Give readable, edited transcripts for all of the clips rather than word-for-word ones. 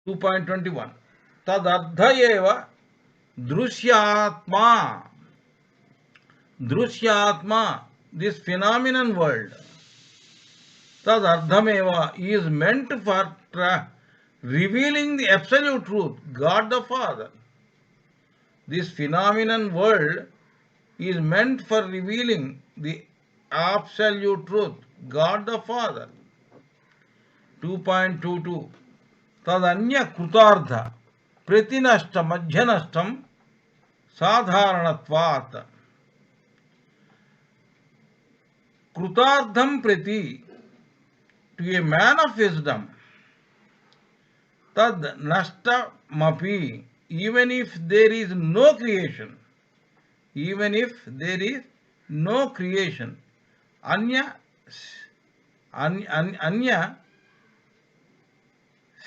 2.21 Tadardha eva Drusyatma. Drusyatma, this phenomenon world, Tadardhameva is meant for revealing the absolute truth, God the Father. This phenomenon world is meant for revealing the absolute truth, God the Father. 2.22 Tadanya Krutartha Pratinashta Madhyanashtam Sadharanatvat. Krutardham Prati, to a man of wisdom, tad nashta mapi, even if there is no creation, even if there is no creation, anya anya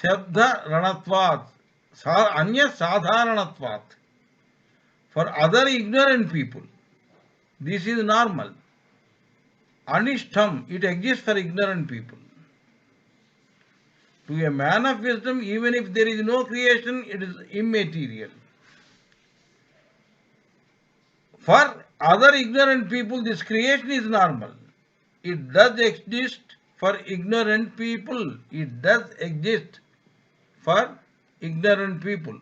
shabda ranatvat, anya sadharanatvat, for other ignorant people this is normal. Anishtam, it exists for ignorant people. To a man of wisdom, even if there is no creation, it is immaterial. For other ignorant people, this creation is normal. It does exist for ignorant people. It does exist for ignorant people.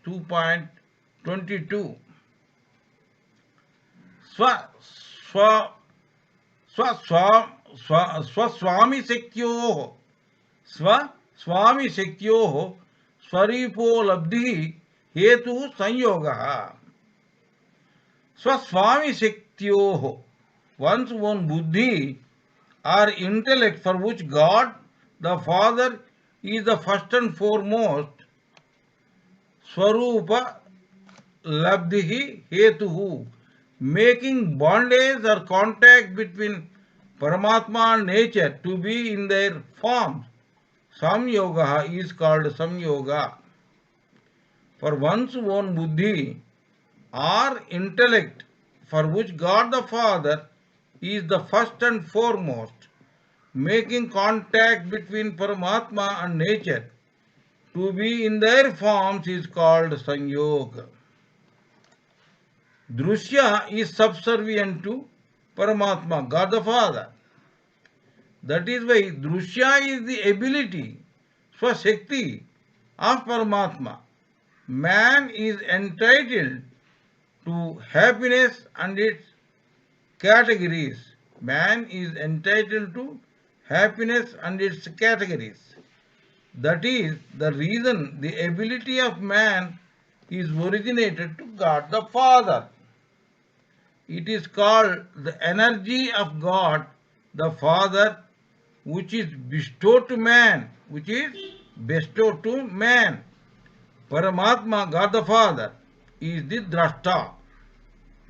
2.22 स्वस्वामी शक्त्योः स्वामी शक्त्योः स्वरूपो लब्धि हेतु संयोगः. स्वस्वामी शक्त्योः, one's own buddhi or intellect, for which God the Father is the first and foremost, swarupa labdhi hetuhu, making bondage or contact between Paramatma and nature to be in their forms. Samyoga is called Samyoga. For one's own buddhi or intellect, for which God the Father is the first and foremost, making contact between Paramatma and nature to be in their forms, is called Sanyoga. Drushya is subservient to Paramatma, God the Father. That is why Drushya is the ability, Swashakti, of Paramatma. Man is entitled to happiness and its categories. Man is entitled to happiness and its categories. That is the reason the ability of man is originated to God the Father. It is called the energy of God the Father, which is bestowed to man, Paramatma, God the Father, is the Drashta.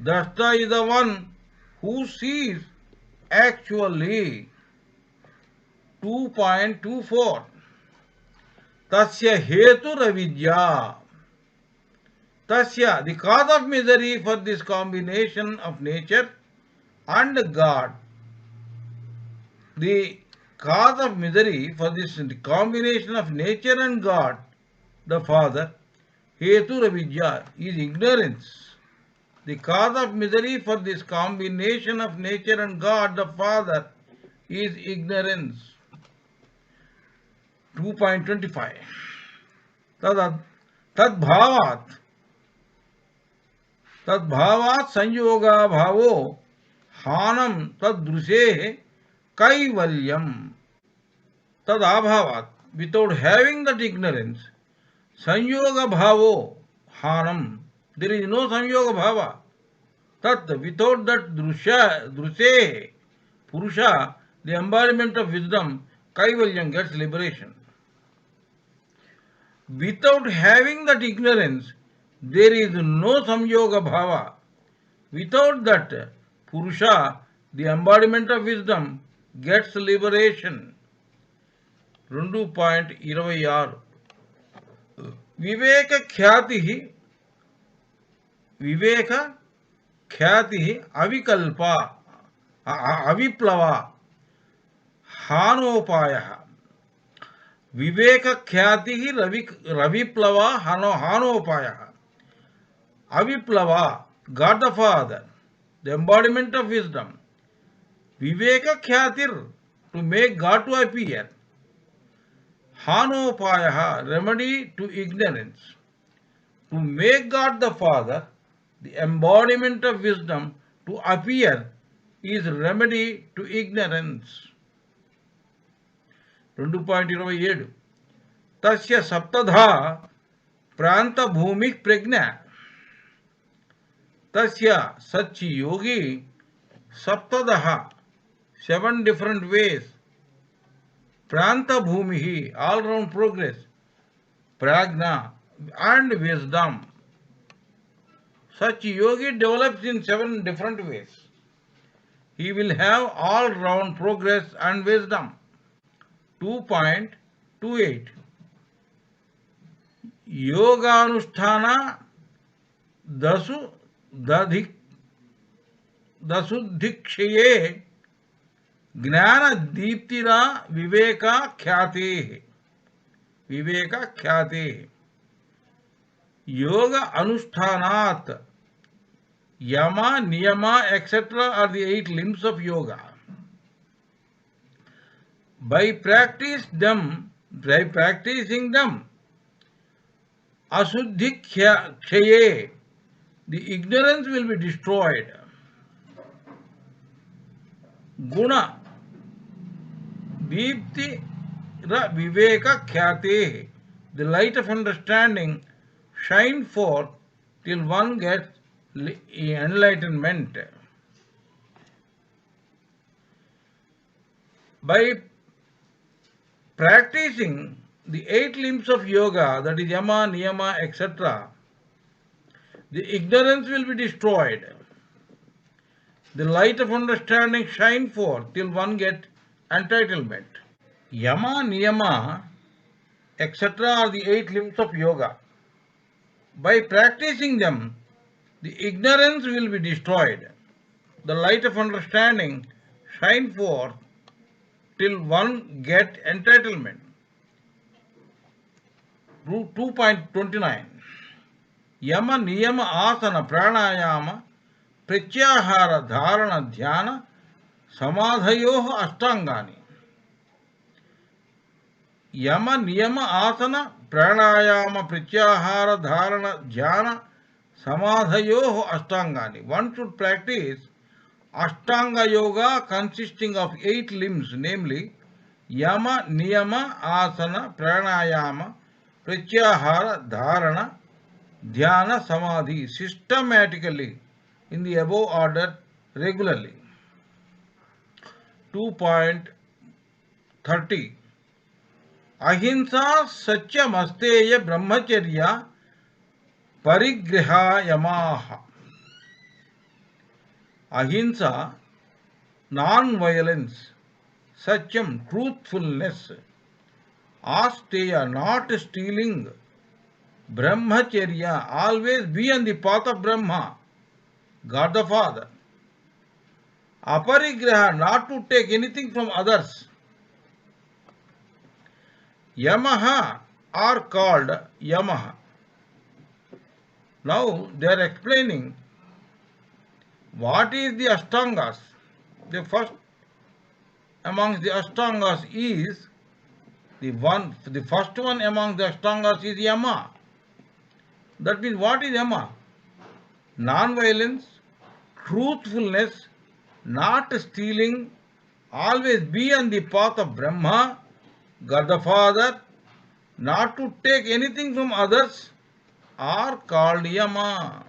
Drashta is the one who sees actually. 2.24 Tasya hetu ravidya. Tasya, the cause of misery for this combination of nature and God. The cause of misery for this combination of nature and God, the Father, hetu ravidya, is ignorance. The cause of misery for this combination of nature and God, the Father, is ignorance. 2.25 Tadbhavat sanyoga bhavo hanam tadrusehe kaivalyam. Tadabhavat, without having that ignorance, sanyoga bhavo hanam, there is no sanyoga bhava. Tat, without that drusehe, purusha, the embodiment of wisdom, kaivalyam, gets liberation. Without having that ignorance, there is no samyoga bhava. Without that, Purusha, the embodiment of wisdom, gets liberation. 2.26 Viveka khyati avikalpa aviplava hanopaya. Viveka khyati raviplava hanopaya. Aviplava, God the Father, the embodiment of wisdom. Viveka kyatir, to make God to appear. Hanopaya, remedy to ignorance. To make God the Father, the embodiment of wisdom, to appear is remedy to ignorance. 2.27 Tasya saptadha pranta bhumik prajna. Tasya, such yogi, saptadaha, 7 different ways. Pranta bhumihi, all round progress. Prajna, and wisdom. Such yogi develops in 7 different ways. He will have all round progress and wisdom. 2.28 Yoganusthana dasu दसुद्धिक्षये ज्ञान दीप्तिरा विवेका ख्याते योग अनुष्ठानात् yama niyama etc are the 8 limbs of yoga. By practicing them asuddhi kshaye, the ignorance will be destroyed. Guna deepti ra viveka khyate, the light of understanding shine forth till one gets enlightenment. By practicing the 8 limbs of yoga, that is yama, niyama, etc., the ignorance will be destroyed. The light of understanding shine forth till one gets entitlement. Yama, niyama, etc. are the 8 limbs of yoga. By practicing them, the ignorance will be destroyed. The light of understanding shine forth till one gets entitlement. 2.29 Yama, niyama, asana, pranayama, pratyahara, dharana, dhyana, samadhayoh ashtangani. Yama, niyama, asana, pranayama, pratyahara, dharana, dhyana, samadhayoh ashtangani. One should practice Ashtanga yoga consisting of 8 limbs, namely yama, niyama, asana, pranayama, pratyahara, dharana, dhyana, samadhi, systematically in the above order regularly. 2.30 Ahimsa satyamasteya brahmacharya parigriha yamaha. Ahimsa, non-violence, satyam, truthfulness, asteya, not stealing, brahmacharya, always be on the path of Brahma, God the Father, aparigraha, not to take anything from others, yamaha are called yamaha. Now they are explaining what is the Ashtangas. The first amongst the Ashtangas is the first one among the Ashtangas is Yama. That means what is Yama? Non-violence, truthfulness, not stealing, always be on the path of Brahma, God the Father, not to take anything from others, are called Yama.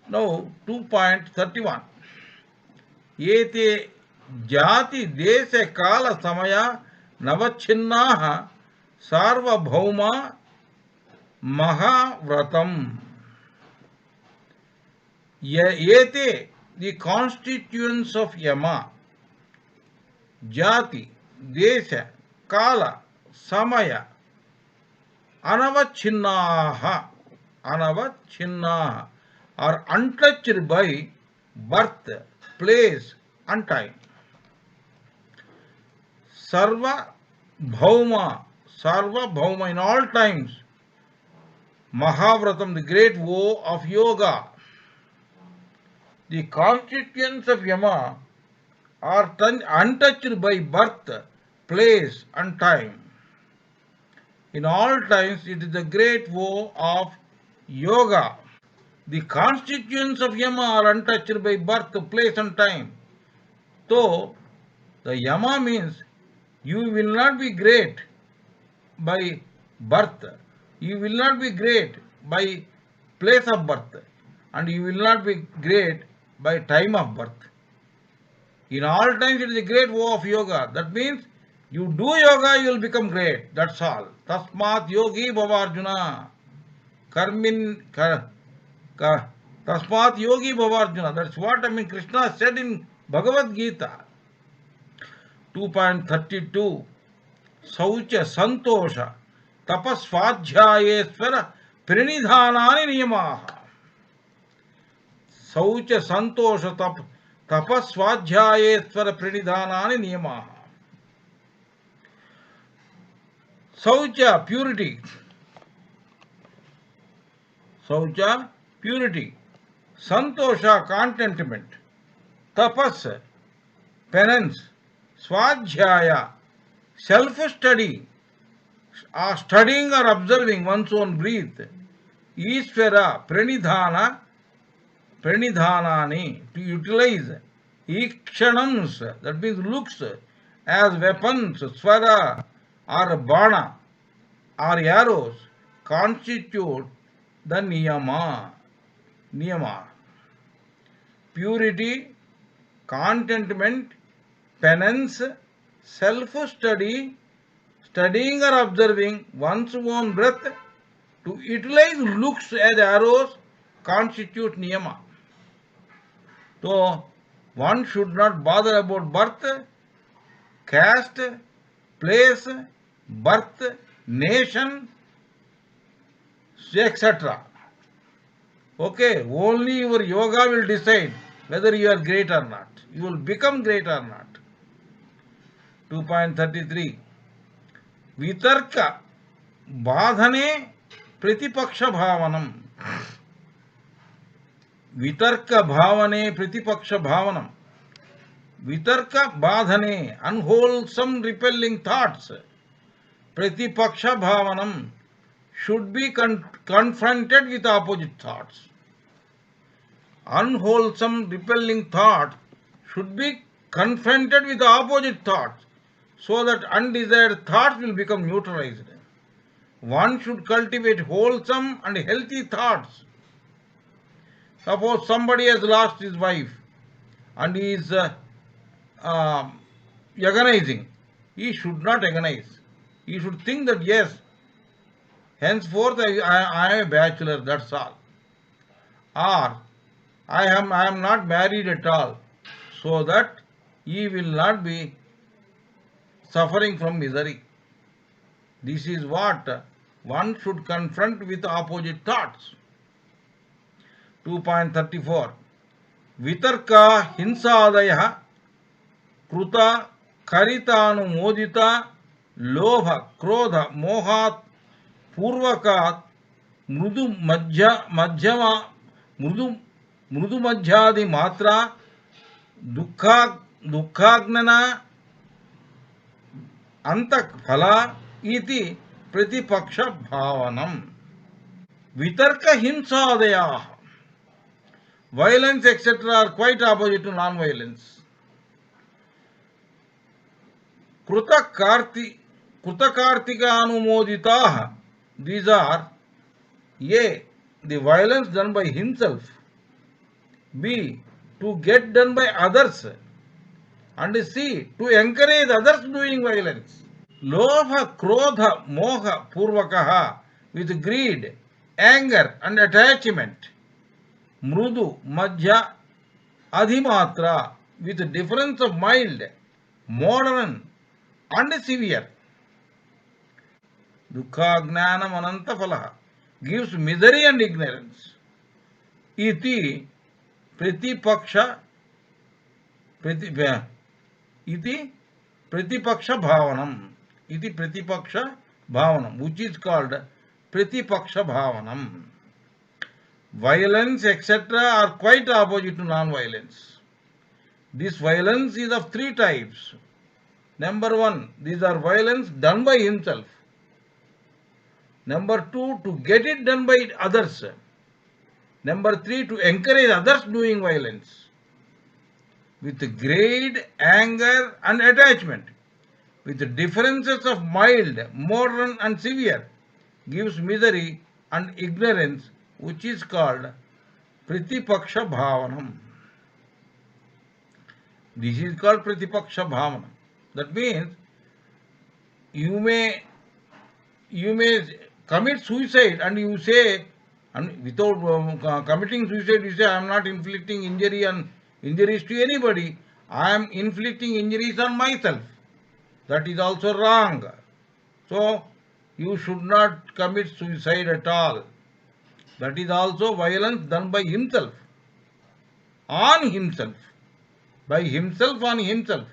Now 2.31 Ete jati desha kala samaya navachinnaha sarvabhauma mahavratam. Ete, the constituents of Yama, jati, desha, kala, samaya, anavachinnaha are untouched by birth, place and time. Sarva Bhauma in all times. Mahavratam, the great vow of yoga. The constituents of Yama are untouched by birth, place and time. In all times, it is the great vow of yoga. The constituents of Yama are untouched by birth, place and time. So, the Yama means you will not be great by birth, you will not be great by place of birth, and you will not be great by time of birth. In all times, it is a great vow of yoga. That means you do yoga, you will become great. That's all. Tasmat yogi bhavarjuna. Tasmat yogi bhavarjuna. That's what Krishna said in Bhagavad Gita. 2.32. Saucha santosha tapasvadhyayesvara pranidhanani niyamaha. Saucha santosha tapasvadhyayesvara pranidhanani niyamaha. Saucha, purity. Saucha, purity. Santosha, contentment. Tapas, penance. Swadhyaya, self-study, studying or observing one's own breath. Ishvara, pranidhanani, to utilize. Ikshanams, that means looks, as weapons. Swara or bana or arrows constitute the niyama. Purity, contentment, penance, self-study, studying or observing one's own breath, to utilize looks as arrows constitute niyama. So, one should not bother about birth, caste, place, birth, nation, etc. Okay, only your yoga will decide whether you are great or not. You will become great or not. 2.33. Vitarka badhane pratipaksha bhavanam. Vitarka bhavane pratipaksha bhavanam. Vitarka badhane, unwholesome repelling thoughts. Pratipaksha bhavanam, should be confronted with opposite thoughts. Unwholesome repelling thought should be confronted with opposite thoughts, so that undesired thoughts will become neutralized. One should cultivate wholesome and healthy thoughts. Suppose somebody has lost his wife and he is agonizing. He should not agonize. He should think that yes, henceforth I am a bachelor, that's all. Or I am not married at all, so that he will not be suffering from misery. This is what one should confront with opposite thoughts. 2.34. Vitarka hinsadaya kruta karitanu modita lobha krodha mohat purvakat mrudu madhyadi matra dukhagnana antak phala iti pratipaksha bhavanam. Vitarka hinsadaya, violence etc. are quite opposite to non-violence. Krutakartika anumoditaha, these are A, the violence done by himself, B, to get done by others, and C, to encourage others doing violence. Lobha, krodha, moha, purvakaha, with greed, anger and attachment. Mrudu, madhya, adhimatra, with difference of mild, modern and severe. Dukha gnanam ananta phalaha, gives misery and ignorance. Iti pratipaksha iti Pratipaksha Bhavanam. Iti Pratipaksha Bhavanam, which is called Pratipaksha Bhavanam. Violence, etc. are quite opposite to non-violence. This violence is of three types. Number one, these are violence done by himself. Number two, to get it done by others. Number three, to encourage others doing violence. With greed, anger and attachment, with differences of mild, moderate and severe, gives misery and ignorance, which is called Pratipaksha Bhavanam. This is called Pratipaksha Bhavana. That means you may commit suicide and you say, and without committing suicide, you say, I am not inflicting injuries to anybody. I am inflicting injuries on myself. That is also wrong. So you should not commit suicide at all. That is also violence done by himself, on himself, by himself on himself.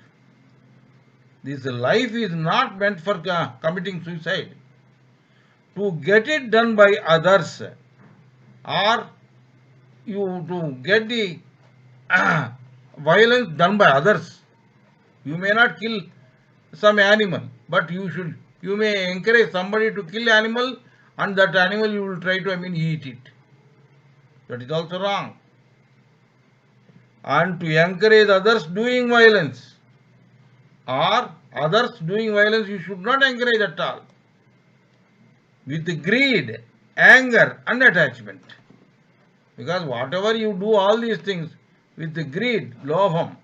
This life is not meant for committing suicide. To get it done by others, or you to get the violence done by others. You may not kill some animal, but you may encourage somebody to kill animal, and that animal you will try to eat it. That is also wrong. And to encourage others doing violence, or others doing violence, you should not encourage at all. With greed, anger and attachment. Because whatever you do, all these things with greed, lobham,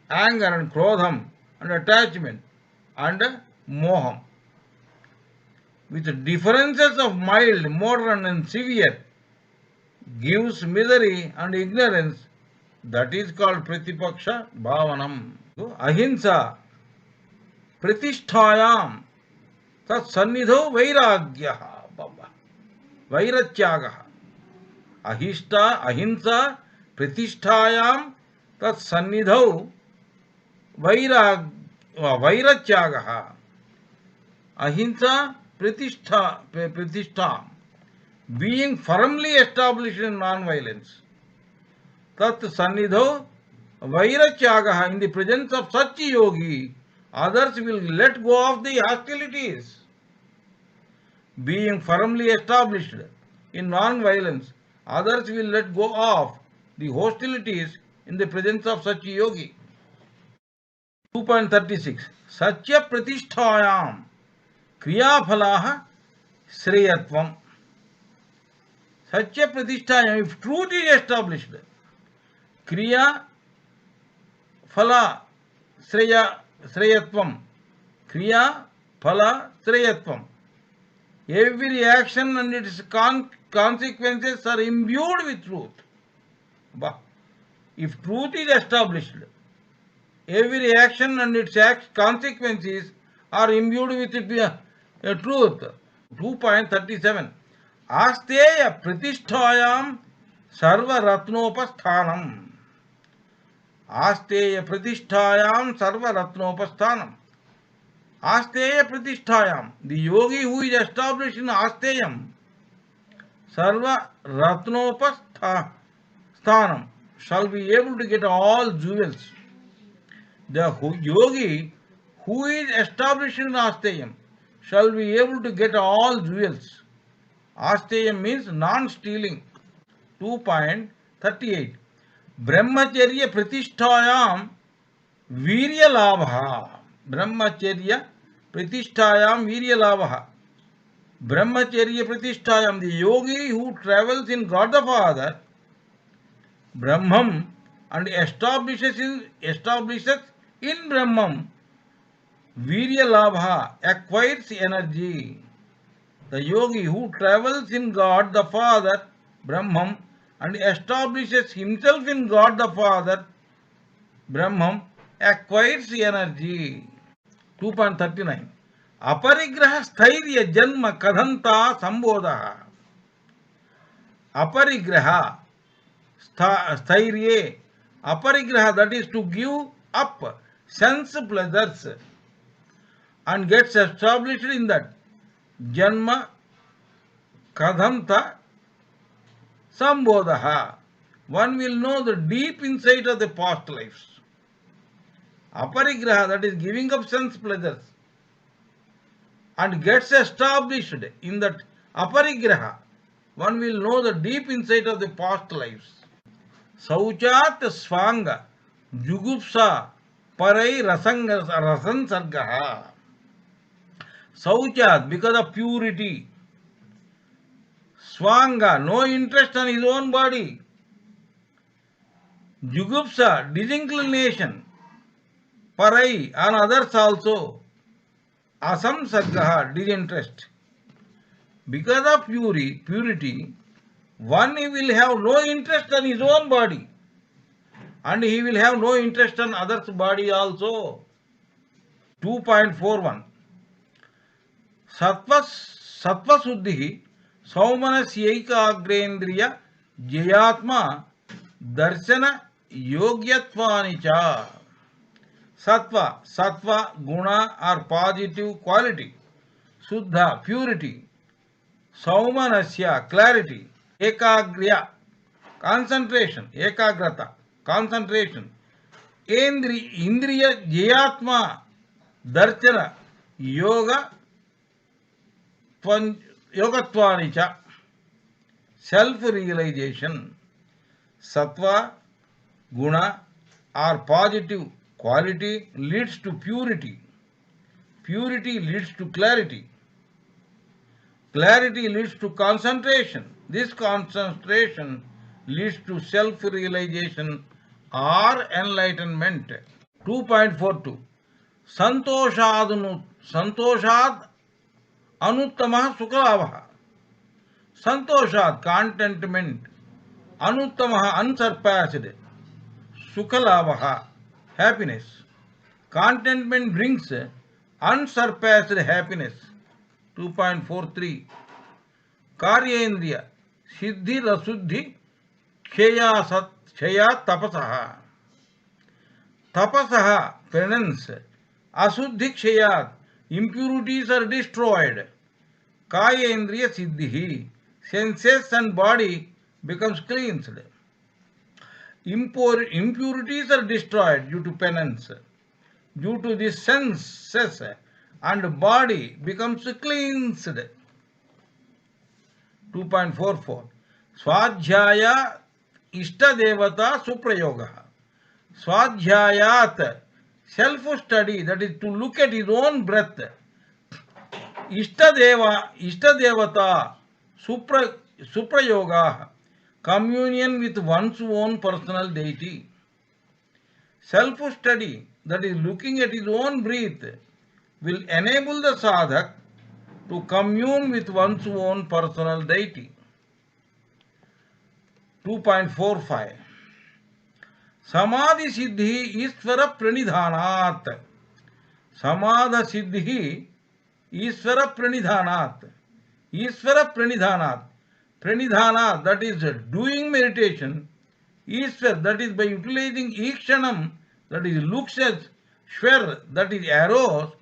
anger and krodham and attachment and moham, with differences of mild, moderate and severe, gives misery and ignorance. That is called Pratipaksha Bhavanam. Ahimsa Pratisthayam Tat Sannidho Vairagyaha. Vairatyagaha. Ahimsa Pratisthayam Tat Sannidho Vairatyagaha. Ahimsa Pratistham, being firmly established in non-violence. Tat Sannidho Vairatyagaha, in the presence of such a yogi, others will let go of the hostilities. Being firmly established in non-violence, others will let go of the hostilities in the presence of such a yogi. 2.36 Satya Pratisthayam Kriyafalaha Shreyatvam. Satya Pratisthayam, if truth is established, Kriya Phala Shreyatvam. Kriya Phala Shreyatvam. Every action and its consequences are imbued with truth. If truth is established, every action and its consequences are imbued with truth. 2.37 Asteya Pratisthayam Sarva Ratnopasthanam. Asteya Pratisthayam Sarva Ratnopasthanam. Asteya Pratisthayam, the yogi who is established in Asteyam, Sarva Ratnopasthanam, shall be able to get all jewels. The yogi who is established in Asteyam shall be able to get all jewels. Asteyam means non-stealing. 2.38 Brahmacharya Pratisthayam Virya Labha. Brahmacharya Pratisthayam Virya Labha. Brahmacharya Pratisthayam, the yogi who travels in God the Father, Brahmam, and establishes in Brahmam, Virya Labha, acquires energy. The yogi who travels in God the Father, Brahmam, and establishes himself in God the Father, Brahmam, acquires energy. 2.39 Aparigraha Sthairya Janma Kadhanta Sambodaha. Aparigraha Sthairya, aparigraha, that is to give up sense pleasures. and gets established in that Janma Kadhanta Sambodha. One will know the deep insight of the past lives. Aparigraha, that is giving up sense pleasures, and gets established in that aparigraha. One will know the deep insight of the past lives. Sauchat Svanga Jugupsa Parai Rasansargaha. Sauchat, because of purity. Swanga, no interest on his own body. Jugupsa, disinclination. Parai, on others also. Asamsargaha, disinterest. Because of purity, one will have no interest on his own body, and he will have no interest on others' body also. 2.41 Sattva Suddhi Saumanasyaikaagrendriya Jayatma Darshana Yogyatvanica. Sattva, guna or positive quality. Suddha, purity. Saumanasya, clarity. Ekagriya, concentration. Ekagrata, concentration. Indriya Jayatma Darshana Yogatvanicha, self-realization. Sattva, guna or positive quality leads to purity. Purity leads to clarity. Clarity leads to concentration. This concentration leads to self-realization or enlightenment. 2.42 Santoshad Anuttama Sukhalavaha. Santoshad, contentment. Anuttama, unsurpassed. Sukhalavaha, happiness. Contentment brings unsurpassed happiness. 2.43 Karyendriya Siddhi Rasuddhi Kshaya Tapasaha. Tapasaha, penance. Asuddhi Kshayat, impurities are destroyed. Kayendriya Siddhi, senses and body becomes cleansed. Impurities are destroyed due to penance. Due to the senses and body becomes cleansed. 2.44 Swadhyaya Ishtadevata Suprayoga. Swadhyayat, self-study, that is to look at his own breath. Ishtadevata Suprayoga, communion with one's own personal deity. Self-study, that is looking at his own breath, will enable the sadhak to commune with one's own personal deity. 2.45 Samadhi Siddhi Ishvara Pranidhanat. Samadha Siddhi Ishvara Pranidhanat. Ishvara Pranidhanat. Pranidhana, that is doing meditation. Ishvara, that is by utilizing Ikshanam, that is looks as Shwar, that is arrows.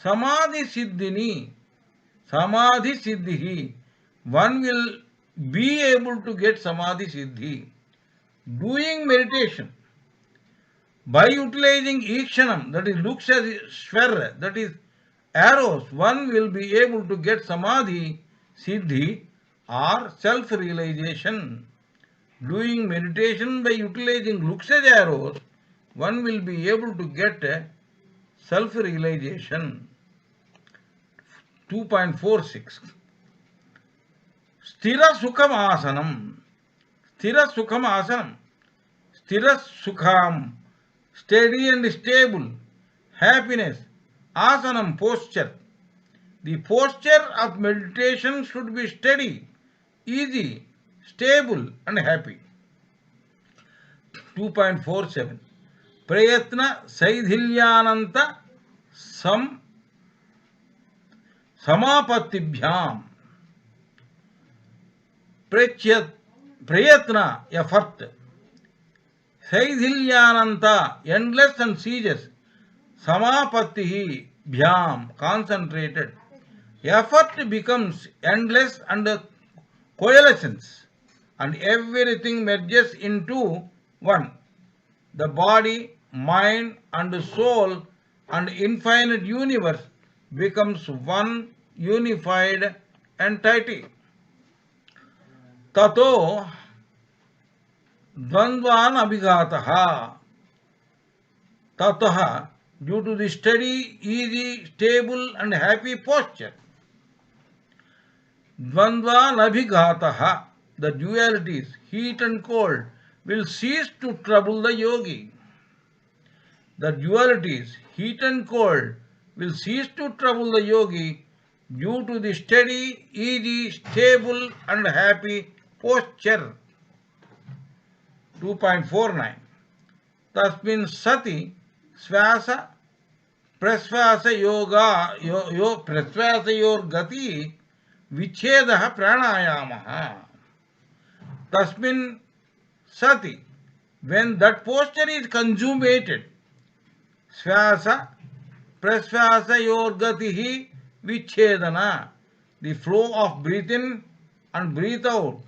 Samadhi Siddhini. Samadhi Siddhi. One will be able to get Samadhi Siddhi. Doing meditation by utilizing Ikshanam, that is looks as Shwar, that is arrows, one will be able to get Samadhi Siddhi or self-realization. Doing meditation by utilizing looks as arrows, one will be able to get self-realization. 2.46 Sthira Sukham Asanam. Sthira Sukham Asanam. Sthira Sukham, steady and stable. Happiness. Asanam, posture. The posture of meditation should be steady, easy, stable and happy. 2.47 Prayatna Saidhilyananta Samapattibhyam. Prayatna, effort. Saidhilyananta, endless and ceaseless. Samapattihi, bhyam, concentrated. Effort becomes endless and coalescence, and everything merges into one. The body, mind, and soul and infinite universe becomes one unified entity. Tato dvandvan abhigataha. Tataha, due to the steady, easy, stable, and happy posture. Dvandva nabhigataha, the dualities, heat and cold, will cease to trouble the yogi. The dualities, heat and cold, will cease to trouble the yogi due to the steady, easy, stable, and happy posture. 2.49. Tasmin sati swasa prasvasa yoga prasvasayor gati vichedah pranayamaha. Tasmin sati, when that posture is consummated, swasa prasvasayor gatihi vichedana, the flow of breath in and breathe out,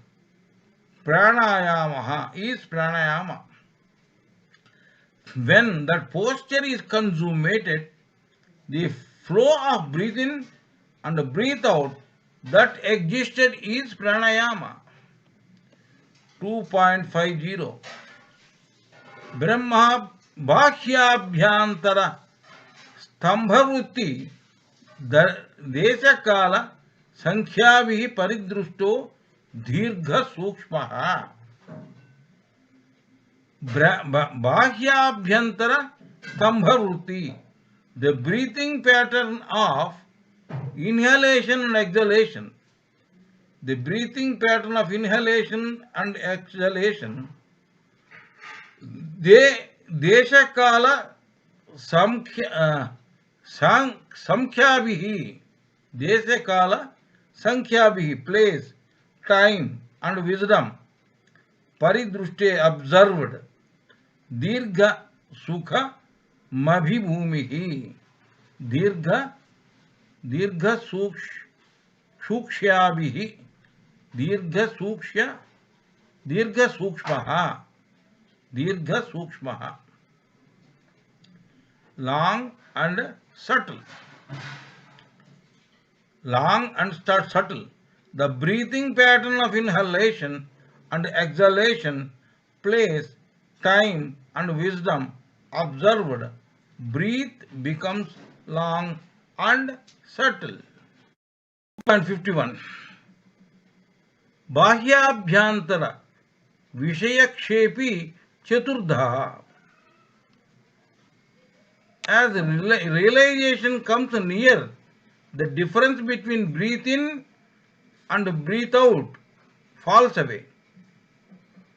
pranayamaha is pranayama. When that posture is consummated, the flow of breath in and breathe out that existed is pranayama. 2.50. Brahma bhakhyabhyantara stambhavrutti deshakala sankhyavihi paridrusto dirgha sukshmaha. Bhahyabhyantara stambhavrutti, the breathing pattern of inhalation and exhalation. The breathing pattern of inhalation and exhalation, deshakala samkhyabihi, deshakala sankhyabihi, place, time and wisdom, paridrushte, observed, dirgha sukha mabhibhumihi, dirgha sukshyabhihi, dirgha sukshmaha, long and subtle. Long and subtle. The breathing pattern of inhalation and exhalation, place, time and wisdom observed, breath becomes long and subtle. 2.51. Bahyabhyantara Vishayakshepi Chaturdha. As realization comes near, the difference between breathe in and breathe out falls away.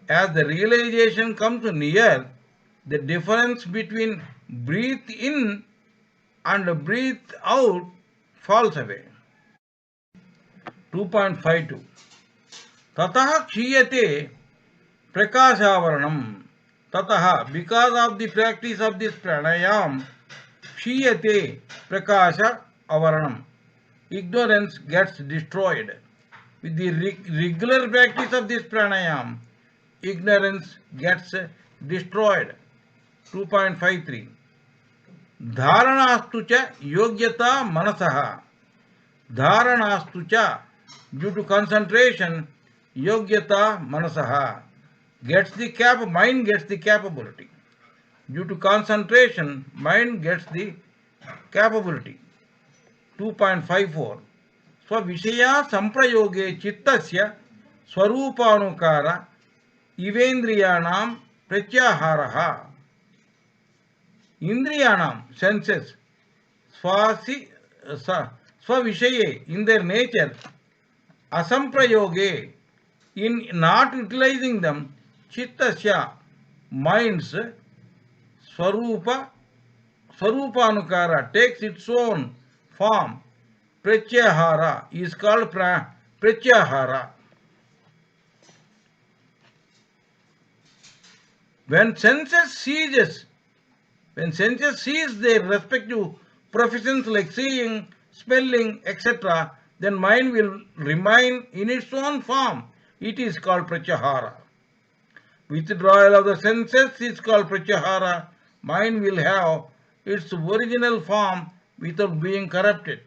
As the realization comes near, the difference between breathe in and breathe out falls away. 2.52. Tataha kshiyate prakashavaranam. Tataha, because of the practice of this pranayam, kshiyate prakasha avaranam, ignorance gets destroyed. With the regular practice of this pranayam, ignorance gets destroyed. 2.53. Dharanastu cha yogyata manasaha. Dharanastu cha, due to concentration, yogyata manasaha, gets the mind gets the capability. Due to concentration, mind gets the capability. 2.54. Svavishaya samprayoge chittasya swarupanukara ivendriyanam pratyaharaha. Indriyanam, senses, swavishaye, in their nature, asamprayoge, in not utilizing them, chittasya, minds, swarupanukara, takes its own form, pratyahara, is called pratyahara. When senses cease their respective professions like seeing, smelling, etc., then mind will remain in its own form. It is called pratyahara. Withdrawal of the senses is called pratyahara. Mind will have its original form without being corrupted.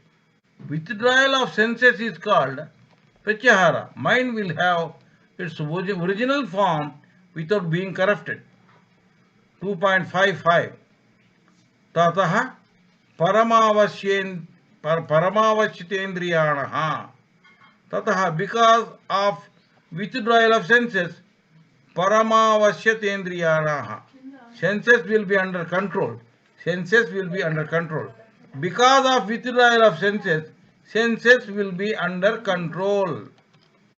Withdrawal of senses is called pratyahara. Mind will have its original form without being corrupted. 2.55 Tatah paramavashyitendriyanah. Tatah, because of withdrawal of senses, paramavashyatendriyanah. Senses will be under control. Senses will be under control. Because of withdrawal of senses, senses will be under control.